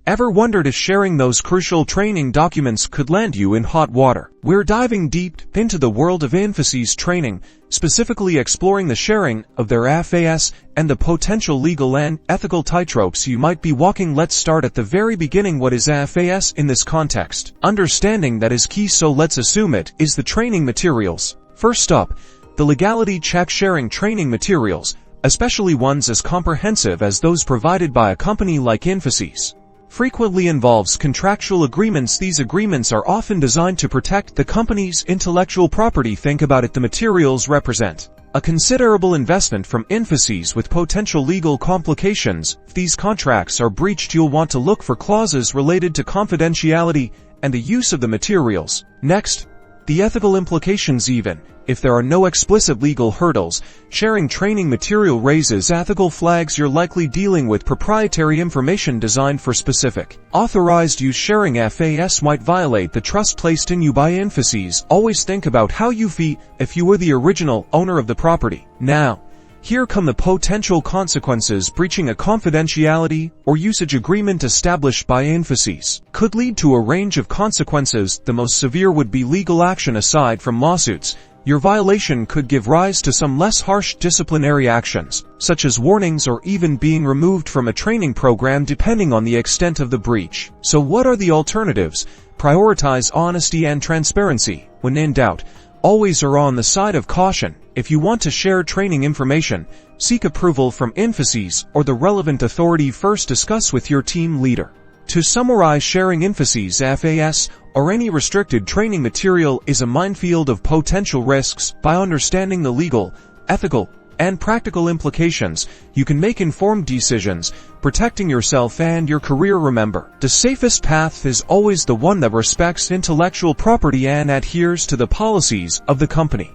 Ever wondered if sharing those crucial training documents could land you in hot water? We're diving deep into the world of Infosys training, specifically exploring the sharing of their FAS and the potential legal and ethical tightropes you might be walking. Let's start at the very beginning. What is FAS in this context? Understanding that is key, so let's assume it is the training materials. First up, the legality check. Sharing training materials, especially ones as comprehensive as those provided by a company like Infosys, frequently involves contractual agreements. These agreements are often designed to protect the company's intellectual property. Think about it, the materials represent a considerable investment from Infosys with potential legal complications. If these contracts are breached, you'll want to look for clauses related to confidentiality and the use of the materials. Next, the ethical implications. Even if there are no explicit legal hurdles, sharing training material raises ethical flags. You're likely dealing with proprietary information designed for specific, authorized use. Sharing FAS might violate the trust placed in you by Infosys. Always think about how you feel if you were the original owner of the property. Now, here come the potential consequences. Breaching a confidentiality or usage agreement established by Infosys could lead to a range of consequences. The most severe would be legal action. Aside from lawsuits, your violation could give rise to some less harsh disciplinary actions, such as warnings or even being removed from a training program depending on the extent of the breach. So what are the alternatives? Prioritize honesty and transparency. When in doubt, always err on the side of caution. If you want to share training information, seek approval from Infosys or the relevant authority. First, discuss with your team leader. To summarize, sharing Infosys FAS or any restricted training material is a minefield of potential risks. By understanding the legal, ethical, and practical implications, you can make informed decisions, protecting yourself and your career. Remember, the safest path is always the one that respects intellectual property and adheres to the policies of the company.